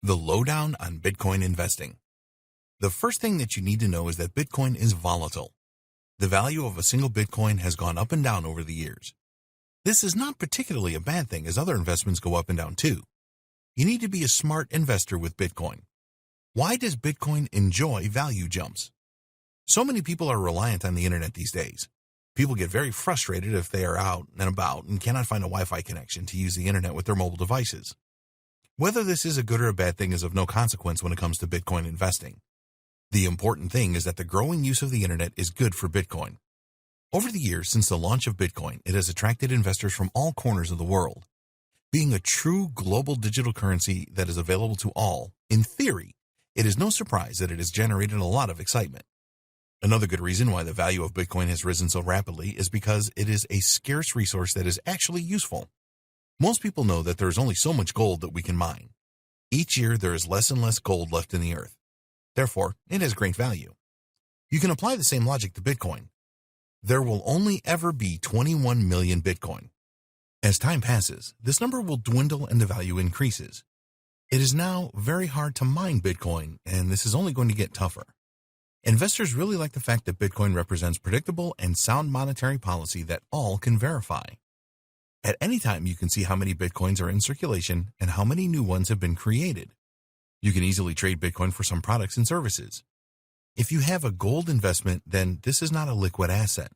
The lowdown on Bitcoin investing. The first thing that you need to know is that Bitcoin is volatile. The value of a single Bitcoin has gone up and down over the years. This is not particularly a bad thing, as other investments go up and down too. You need to be a smart investor with Bitcoin. Why does Bitcoin enjoy value jumps? So many people are reliant on the internet these days. People get very frustrated if they are out and about and cannot find a Wi-Fi connection to use the internet with their mobile devices. Whether this is a good or a bad thing is of no consequence when it comes to Bitcoin investing. The important thing is that the growing use of the internet is good for Bitcoin. Over the years since the launch of Bitcoin, it has attracted investors from all corners of the world. Being a true global digital currency that is available to all, in theory, it is no surprise that it has generated a lot of excitement. Another good reason why the value of Bitcoin has risen so rapidly is because it is a scarce resource that is actually useful. Most people know that there is only so much gold that we can mine. Each year there is less and less gold left in the earth. Therefore, it has great value. You can apply the same logic to Bitcoin. There will only ever be 21 million Bitcoin. As time passes, this number will dwindle and the value increases. It is now very hard to mine Bitcoin, and this is only going to get tougher. Investors really like the fact that Bitcoin represents predictable and sound monetary policy that all can verify. At any time, you can see how many Bitcoins are in circulation and how many new ones have been created. You can easily trade Bitcoin for some products and services. If you have a gold investment, then this is not a liquid asset.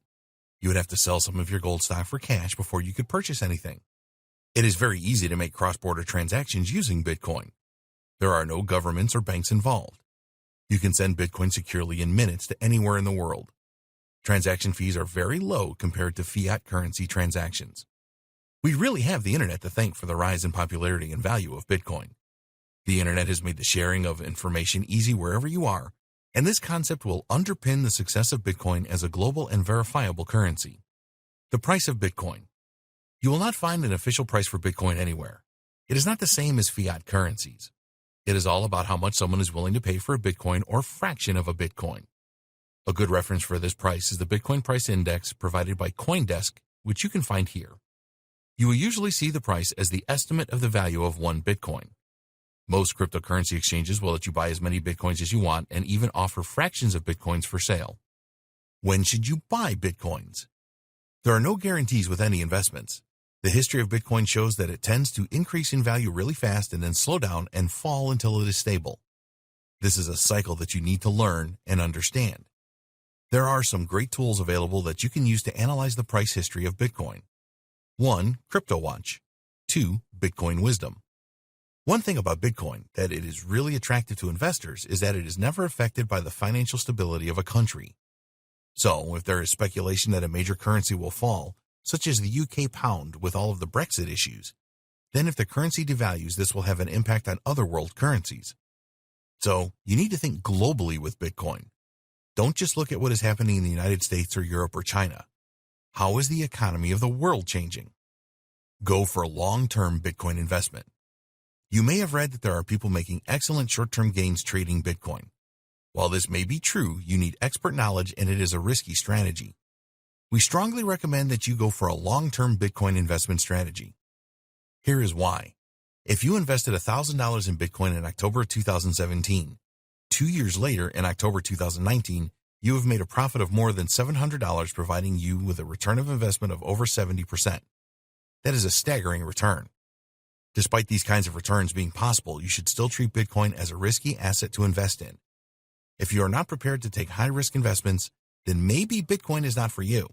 You would have to sell some of your gold stock for cash before you could purchase anything. It is very easy to make cross-border transactions using Bitcoin. There are no governments or banks involved. You can send Bitcoin securely in minutes to anywhere in the world. Transaction fees are very low compared to fiat currency transactions. We really have the internet to thank for the rise in popularity and value of Bitcoin. The internet has made the sharing of information easy wherever you are, and this concept will underpin the success of Bitcoin as a global and verifiable currency. The price of Bitcoin. You will not find an official price for Bitcoin anywhere. It is not the same as fiat currencies. It is all about how much someone is willing to pay for a Bitcoin or fraction of a Bitcoin. A good reference for this price is the Bitcoin price index provided by CoinDesk, which you can find here. You will usually see the price as the estimate of the value of one Bitcoin. Most cryptocurrency exchanges will let you buy as many Bitcoins as you want and even offer fractions of Bitcoins for sale. When should you buy Bitcoins? There are no guarantees with any investments. The history of Bitcoin shows that it tends to increase in value really fast and then slow down and fall until it is stable. This is a cycle that you need to learn and understand. There are some great tools available that you can use to analyze the price history of Bitcoin. 1. CryptoWatch. 2. Bitcoin Wisdom. One thing about Bitcoin that it is really attractive to investors is that it is never affected by the financial stability of a country. So, if there is speculation that a major currency will fall, such as the UK pound with all of the Brexit issues, then if the currency devalues, this will have an impact on other world currencies. So, you need to think globally with Bitcoin. Don't just look at what is happening in the United States or Europe or China. How is the economy of the world changing? Go for long-term Bitcoin investment. You may have read that there are people making excellent short-term gains trading Bitcoin. While this may be true, you need expert knowledge and it is a risky strategy. We strongly recommend that you go for a long-term Bitcoin investment strategy. Here is why. If you invested $1,000 in Bitcoin in October 2017, 2 years later in October 2019, you have made a profit of more than $700, providing you with a return of investment of over 70%. That is a staggering return. Despite these kinds of returns being possible, you should still treat Bitcoin as a risky asset to invest in. If you are not prepared to take high-risk investments, then maybe Bitcoin is not for you.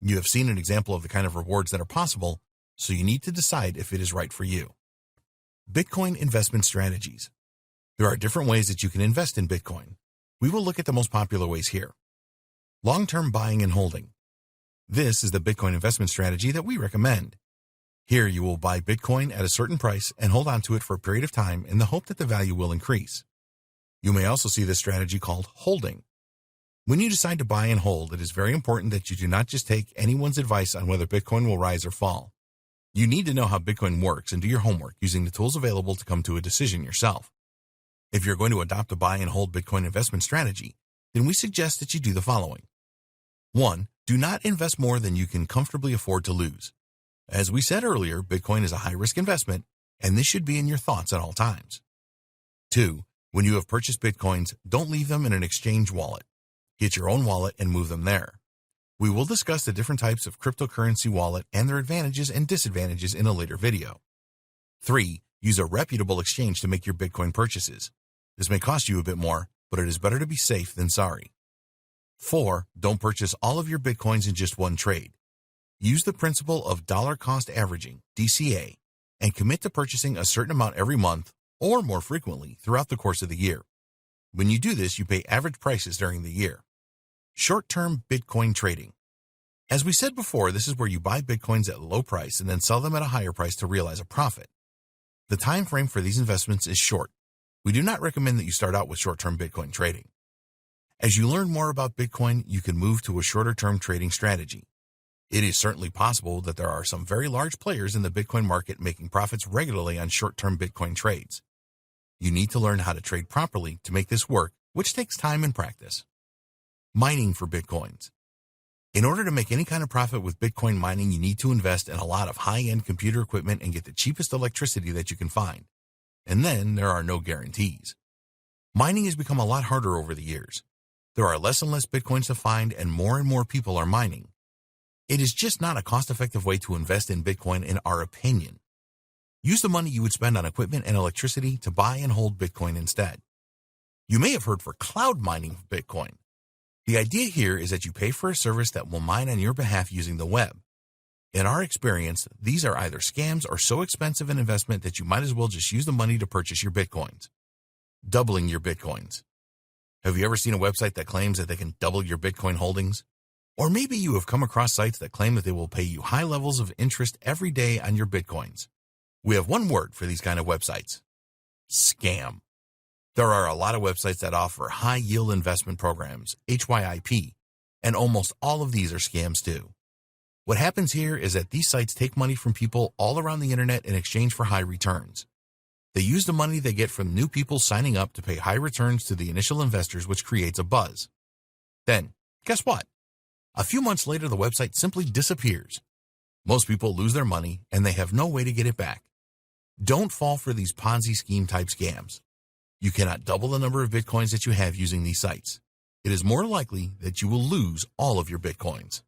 You have seen an example of the kind of rewards that are possible, so you need to decide if it is right for you. Bitcoin investment strategies. There are different ways that you can invest in Bitcoin. We will look at the most popular ways here. Long-term buying and holding. This is the Bitcoin investment strategy that we recommend. Here you will buy Bitcoin at a certain price and hold on to it for a period of time in the hope that the value will increase. You may also see this strategy called holding. When you decide to buy and hold, it is very important that you do not just take anyone's advice on whether Bitcoin will rise or fall. You need to know how Bitcoin works and do your homework using the tools available to come to a decision yourself. If you're going to adopt a buy and hold Bitcoin investment strategy, then we suggest that you do the following. 1. Do not invest more than you can comfortably afford to lose. As we said earlier, Bitcoin is a high-risk investment, and this should be in your thoughts at all times. 2. When you have purchased Bitcoins, don't leave them in an exchange wallet. Get your own wallet and move them there. We will discuss the different types of cryptocurrency wallet and their advantages and disadvantages in a later video. 3. Use a reputable exchange to make your Bitcoin purchases. This may cost you a bit more, but it is better to be safe than sorry. 4. Don't purchase all of your Bitcoins in just one trade. Use the principle of dollar cost averaging, DCA, and commit to purchasing a certain amount every month or more frequently throughout the course of the year. When you do this, you pay average prices during the year. Short-term Bitcoin trading. As we said before, this is where you buy Bitcoins at a low price and then sell them at a higher price to realize a profit. The time frame for these investments is short. We do not recommend that you start out with short-term Bitcoin trading. As you learn more about Bitcoin, you can move to a shorter-term trading strategy. It is certainly possible that there are some very large players in the Bitcoin market making profits regularly on short-term Bitcoin trades. You need to learn how to trade properly to make this work, which takes time and practice. Mining for Bitcoins. In order to make any kind of profit with Bitcoin mining, you need to invest in a lot of high-end computer equipment and get the cheapest electricity that you can find. And then there are no guarantees. Mining has become a lot harder over the years. There are less and less Bitcoins to find and more people are mining. It is just not a cost-effective way to invest in Bitcoin in our opinion. Use the money you would spend on equipment and electricity to buy and hold Bitcoin instead. You may have heard for cloud mining of Bitcoin. The idea here is that you pay for a service that will mine on your behalf using the web. In our experience, these are either scams or so expensive an investment that you might as well just use the money to purchase your Bitcoins. Doubling your Bitcoins. Have you ever seen a website that claims that they can double your Bitcoin holdings? Or maybe you have come across sites that claim that they will pay you high levels of interest every day on your Bitcoins. We have one word for these kind of websites: scam. There are a lot of websites that offer high-yield investment programs, HYIP, and almost all of these are scams too. What happens here is that these sites take money from people all around the internet in exchange for high returns. They use the money they get from new people signing up to pay high returns to the initial investors, which creates a buzz. Then, guess what? A few months later, the website simply disappears. Most people lose their money and they have no way to get it back. Don't fall for these Ponzi scheme type scams. You cannot double the number of Bitcoins that you have using these sites. It is more likely that you will lose all of your Bitcoins.